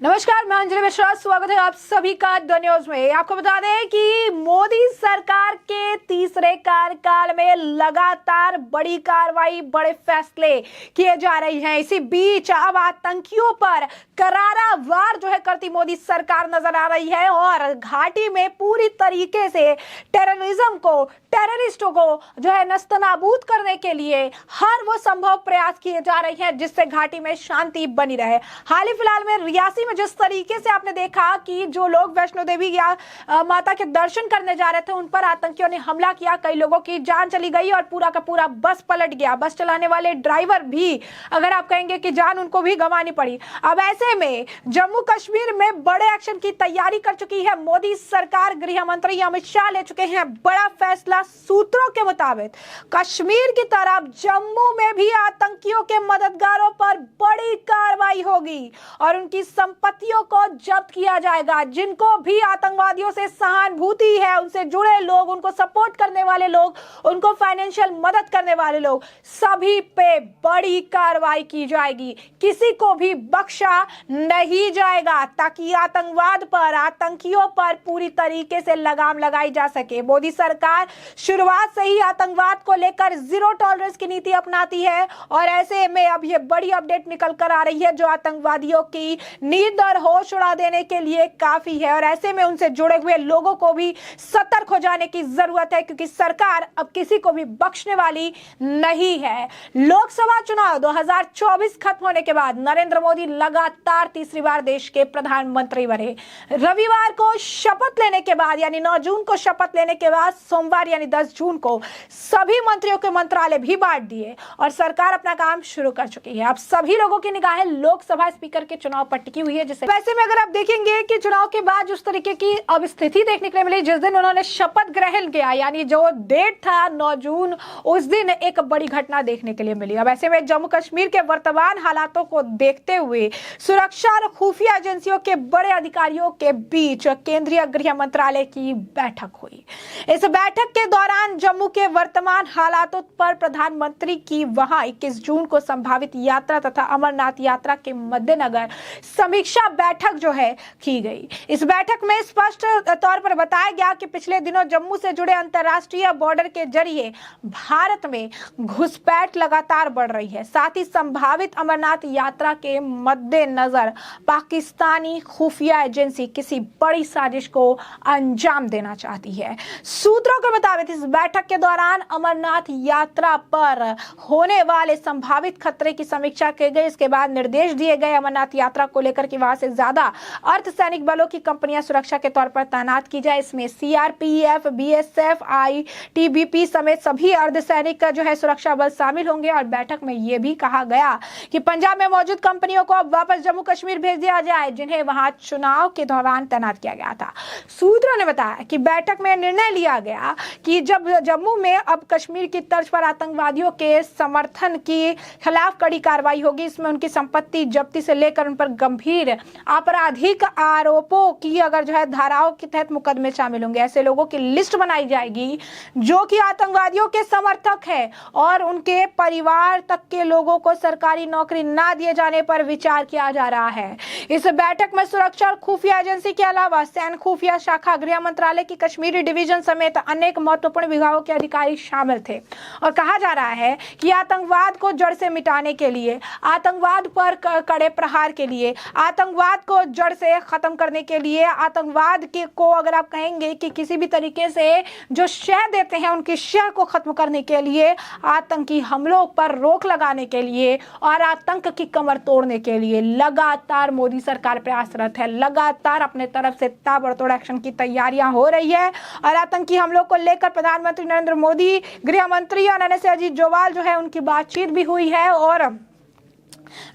नमस्कार, मैं अंजलि मिश्रा। स्वागत है आप सभी का द न्यूज में। आपको बता दें कि मोदी सरकार के तीसरे कार्यकाल में लगातार बड़ी कार्रवाई, बड़े फैसले किए जा रहे हैं। इसी बीच अब आतंकियों पर करारा वार जो है करती मोदी सरकार नजर आ रही है और घाटी में पूरी तरीके से टेररिज्म को, टेररिस्टों को जो है नस्तनाबूद करने के लिए हर वो संभव प्रयास किए जा रहे हैं जिससे घाटी में शांति बनी रहे। हाल ही फिलहाल में रियासी में जिस तरीके से आपने देखा कि जो लोग वैष्णो देवी या माता के दर्शन करने जा रहे थे उन पर आतंकियों ने हमला किया, कई लोगों की जान चली गई और पूरा का पूरा बस पलट गया। बस चलाने वाले ड्राइवर भी, अगर आप कहेंगे कि जान उनको भी गंवानी पड़ी। अब ऐसे में जम्मू कश्मीर में बड़े एक्शन की तैयारी कर चुकी है मोदी सरकार। गृह मंत्री अमित शाह ले चुके हैं बड़ा फैसला। सूत्रों के मुताबिक कश्मीर की तरफ जम्मू में भी आतंकियों के मददगारों पर बड़ी कार्रवाई होगी और उनकी संपत्तियों को जब्त किया जाएगा। जिनको भी आतंकवादियों से सहानुभूति है, उनसे जुड़े लोग, उनको सपोर्ट करने वाले लोग, उनको फाइनेंशियल मदद करने वाले लोग, सभी पे बड़ी कार्रवाई की जाएगी। किसी को भी बख्शा नहीं जाएगा ताकि आतंकवाद पर, आतंकियों पर पूरी तरीके से लगाम लगाई जा सके। मोदी सरकार शुरुआत से ही आतंकवाद को लेकर जीरो टॉलरेंस की नीति अपनाती है और ऐसे में अब ये बड़ी अपडेट निकल कर आ रही है जो आतंकवादियों की नींद और होश उड़ा देने के लिए काफी है और ऐसे में उनसे जुड़े हुए लोगों को भी सतर्क हो जाने की जरूरत है क्योंकि सरकार अब किसी को भी बख्शने वाली नहीं है। लोकसभा चुनाव 2024 खत्म होने के बाद नरेंद्र मोदी लगातार तीसरी बार देश के प्रधानमंत्री बने। रविवार को शपथ लेने के बाद यानी 9 जून को शपथ लेने के बाद सोमवार यानी 10 जून को सभी मंत्रियों के मंत्रालय भी बांट दिए और सरकार अपना काम शुरू कर चुकी है। अब सभी लोगों की निगाहें लोकसभा स्पीकर के चुनाव पर टिकी हुई है। जिससे वैसे में अगर आप देखेंगे कि चुनाव के बाद जिस तरीके की अब स्थिति देखने के लिए मिली, जिस दिन उन्होंने शपथ ग्रहण किया यानी जो डेट था 9 जून, उस दिन एक बड़ी घटना देखने के लिए मिली। अब ऐसे में जम्मू कश्मीर के वर्तमान हालातों को देखते हुए सुरक्षा और खुफिया एजेंसियों के बड़े अधिकारियों के बीच केंद्रीय गृह मंत्रालय की बैठक हुई। इस बैठक के दौरान जम्मू के वर्तमान हालातों पर प्रधानमंत्री की वहां 21 जून को संभावित यात्रा तथा अमरनाथ यात्रा के मद्देनजर समीक्षा बैठक जो है की गई। इस बैठक में स्पष्ट तौर पर बताया गया कि पिछले दिनों जम्मू से जुड़े अंतर्राष्ट्रीय बॉर्डर के जरिए भारत में घुसपैठ लगातार बढ़ रही है। साथ ही संभावित अमरनाथ यात्रा के मद्देनजर पाकिस्तानी खुफिया एजेंसी किसी बड़ी साजिश को अंजाम देना चाहती है। सूत्रों के मुताबिक इस बैठक के दौरान अमरनाथ यात्रा पर होने वाले संभावित खतरे की समीक्षा की गई। इसके बाद निर्देश दिए गए अमरनाथ यात्रा को लेकर कि वहां से ज्यादा अर्धसैनिक बलों की कंपनियां सुरक्षा के तौर पर तैनात की जाए। इसमें सीआरपीएफ, बीएसएफ, आईटीबीपी समेत सभी अर्धसैनिक का जो है सुरक्षा बल शामिल होंगे और बैठक में यह भी कहा गया कि पंजाब में मौजूद कंपनियों को अब वापस जम्मू कश्मीर भेज दिया जाए जिन्हें वहां चुनाव के दौरान तैनात किया गया था। सूत्रों ने बताया कि बैठक में निर्णय लिया गया कि जब जम्मू में अब कश्मीर की तर्ज पर आतंकवादियों के समर्थन के खिलाफ कड़ी कार्रवाई होगी। इसमें उनकी संपत्ति जब्ती से लेकर उन पर गंभीर आपराधिक आरोपों की अगर जो है धाराओं के तहत मुकदमे शामिल होंगे। ऐसे लोगों की लिस्ट बनाई जाएगी जो कि आतंकवादियों के समर्थक है और उनके परिवार तक के लोगों को सरकारी नौकरी ना दिए जाने पर विचार किया जा रहा है। इस बैठक में सुरक्षा और खुफिया एजेंसी के अलावा सैन्य खुफिया शाखा, गृह मंत्रालय की कश्मीरी डिवीजन समेत अनेक महत्वपूर्ण विभागों के अधिकारी शामिल थे और कहा जा रहा है कि आतंकवाद को जड़ से मिटाने के लिए, आतंकवाद पर कड़े प्रहार के लिए, आतंकवाद को जड़ से खत्म करने के लिए, आतंकवाद के को अगर आप कहेंगे कि किसी भी तरीके से जो शह देते हैं उनकी शह को खत्म करने के लिए, आतंकी हमलों पर रोक लगाने के लिए और आतंक की कमर तोड़ने के लिए लगातार मोदी सरकार प्रयासरत है। लगातार अपने तरफ से ताबड़तोड़ एक्शन की तैयारियां हो रही है और आतंकी हमलों को लेकर प्रधानमंत्री नरेंद्र मोदी, गृह मंत्री और अजीत डोभाल जो है उनकी बातचीत भी हुई है और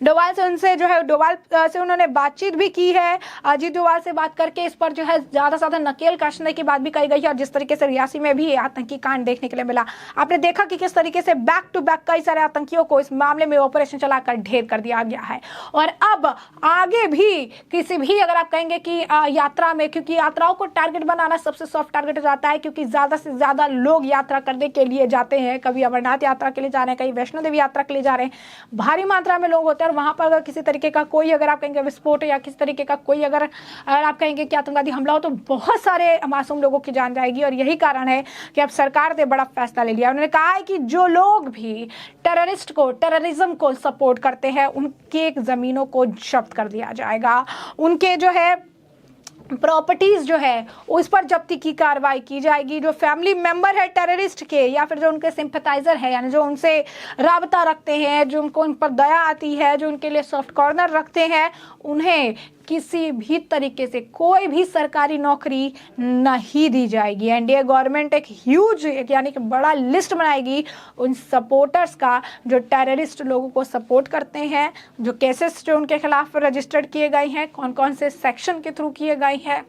डोभाल से उनसे जो है डोभाल से उन्होंने बातचीत भी की है। अजीत डोभाल से बात करके इस पर जो है ज्यादा से ज्यादा नकेल कसने की बात भी कही गई है और जिस तरीके से रियासी में भी आतंकी कांड देखने के लिए मिला, आपने देखा कि किस तरीके से बैक टू बैक कई सारे आतंकियों को इस मामले में ऑपरेशन चलाकर ढेर कर दिया गया है। और अब आगे भी किसी भी अगर आप कहेंगे कि यात्रा में, क्योंकि यात्राओं को टारगेट बनाना सबसे सॉफ्ट टारगेट हो जाता है क्योंकि ज्यादा से ज्यादा लोग यात्रा करने के लिए जाते हैं। कभी अमरनाथ यात्रा के लिए जा रहे हैं, कहीं वैष्णो देवी यात्रा के लिए जा रहे हैं, भारी मात्रा में लोग लोग होते हैं और वहाँ पर अगर किसी तरीके का कोई अगर आप कहेंगे विस्फोट या किसी तरीके का कोई अगर आप कहेंगे कि आतंकवादी हमला हो तो बहुत सारे मासूम लोगों की जान जाएगी। और यही कारण है कि अब सरकार ने बड़ा फैसला ले लिया। उन्होंने कहा है कि जो लोग भी टेररिज्म को सपोर्ट करते हैं उनकी ज़मीनों को जब्त कर दिया जाएगा, उनके जो है प्रॉपर्टीज जो है उस पर जब्ती की कार्रवाई की जाएगी। जो फैमिली मेंबर है टेररिस्ट के या फिर जो उनके सिंपैथाइजर है यानी जो उनसे राबता रखते हैं, जो उनको उन पर दया आती है, जो उनके लिए सॉफ्ट कॉर्नर रखते हैं, उन्हें किसी भी तरीके से कोई भी सरकारी नौकरी नहीं दी जाएगी। एनडीए गवर्नमेंट एक ह्यूज यानी कि बड़ा लिस्ट बनाएगी उन सपोर्टर्स का जो टेररिस्ट लोगों को सपोर्ट करते हैं, जो केसेस जो उनके खिलाफ रजिस्टर्ड किए गए हैं, कौन कौन से सेक्शन के थ्रू किए गए हैं,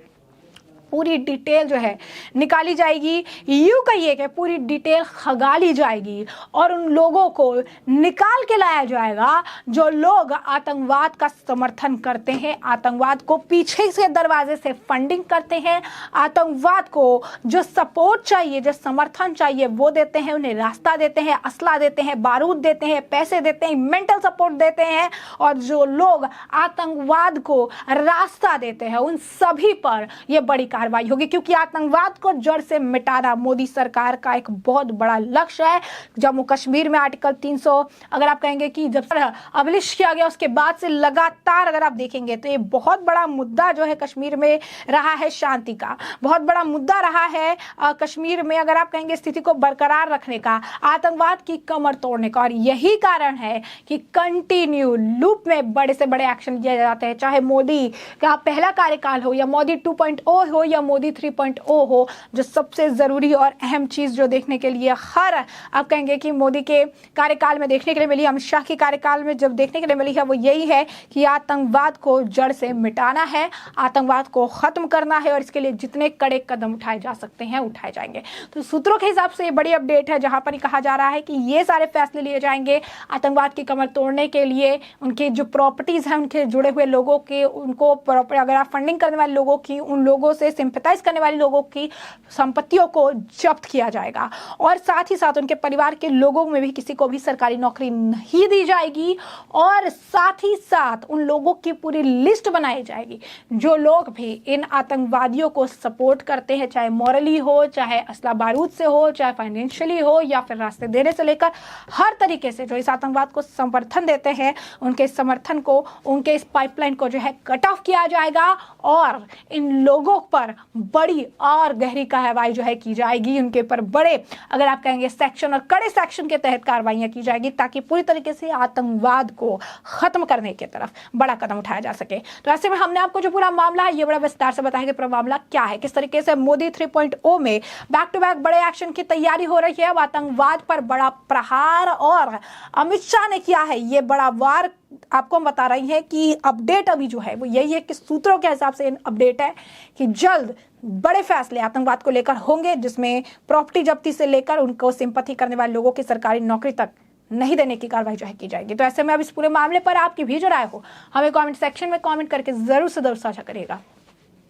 पूरी डिटेल जो है निकाली जाएगी। यूं कहिए कि पूरी डिटेल खंगाली जाएगी और उन लोगों को निकाल के लाया जाएगा जो लोग आतंकवाद का समर्थन करते हैं, आतंकवाद को पीछे से दरवाजे से फंडिंग करते हैं, आतंकवाद को जो सपोर्ट चाहिए, जो समर्थन चाहिए वो देते हैं, उन्हें रास्ता देते हैं, असला देते हैं, बारूद देते हैं, पैसे देते हैं, मेंटल सपोर्ट देते हैं। और जो लोग आतंकवाद को रास्ता देते हैं उन सभी पर यह बड़ी कार्रवाई होगी, क्योंकि आतंकवाद को जड़ से मिटाना मोदी सरकार का एक बहुत बड़ा लक्ष्य है। जम्मू कश्मीर में आर्टिकल 300 अगर आप कहेंगे कि जब अबलिश किया गया उसके बाद से लगातार अगर आप देखेंगे तो ये बहुत बड़ा मुद्दा जो है कश्मीर में रहा है, शांति का बहुत बड़ा मुद्दा रहा है कश्मीर में अगर आप कहेंगे स्थिति को बरकरार रखने का, आतंकवाद की कमर तोड़ने का। और यही कारण है कि कंटिन्यू लूप में बड़े से बड़े एक्शन किए जाते हैं, चाहे मोदी का पहला कार्यकाल हो या मोदी 2.0 हो या मोदी 3.0 हो। जो सबसे जरूरी और अहम चीज जो देखने के लिए हर आप कहेंगे कि मोदी के कार्यकाल में देखने के लिए मिली, अमित शाह के कार्यकाल में जब देखने के लिए मिली है, वो यही है कि आतंकवाद को जड़ से मिटाना है, आतंकवाद को खत्म करना है और इसके लिए जितने कड़े कदम उठाए जा सकते हैं उठाए जाएंगे। तो सूत्रों के हिसाब से ये बड़ी अपडेट है जहां पर कहा जा रहा है कि ये सारे फैसले लिए जाएंगे आतंकवाद की कमर तोड़ने के लिए। उनके जो प्रॉपर्टीज हैं, उनके जुड़े हुए लोगों के, उनको अगर आप फंडिंग करने वाले लोगों की, उन लोगों से सिंपैथाइज करने वाले लोगों की संपत्तियों को जब्त किया जाएगा। और साथ ही साथ उनके परिवार के लोगों में भी किसी को भी सरकारी नौकरी नहीं दी जाएगी। और साथ ही साथ उन लोगों की पूरी लिस्ट बनाई जाएगी जो लोग भी इन आतंकवादियों को सपोर्ट करते हैं, चाहे मॉरली हो, चाहे असला बारूद से हो, चाहे फाइनेंशियली हो या फिर रास्ते देने से लेकर हर तरीके से जो इस आतंकवाद को समर्थन देते हैं, उनके समर्थन को, उनके इस पाइपलाइन को जो है कट ऑफ किया जाएगा और इन लोगों पर बड़ी और गहरी कार्रवाई जो है की जाएगी। उनके ऊपर बड़े अगर आप कहेंगे सेक्शन और कड़े सेक्शन के तहत कार्रवाइयां की जाएगी ताकि पूरी तरीके से आतंकवाद को खत्म करने की तरफ बड़ा कदम उठाया जा सके। तो ऐसे में हमने आपको जो पूरा मामला है ये बड़ा विस्तार से बताया कि पूरा मामला क्या है, किस तरीके से मोदी 3.0 में बैक टू बैक बड़े एक्शन की तैयारी हो रही है। अब आतंकवाद पर बड़ा प्रहार और अमित शाह ने किया है ये बड़ा वार। आपको हम बता रही हैं कि अपडेट अभी जो है वो यही है कि सूत्रों के हिसाब से अपडेट है कि जल्द बड़े फैसले आतंकवाद को लेकर होंगे, जिसमें प्रॉपर्टी जब्ती से लेकर उनको सिंपैथी करने वाले लोगों की सरकारी नौकरी तक नहीं देने की कार्रवाई जो है की जाएगी। तो ऐसे में अब इस पूरे मामले पर आपकी भी जो राय हो हमें कमेंट सेक्शन में कमेंट करके जरूर से जरूर साझा करिएगा।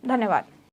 धन्यवाद।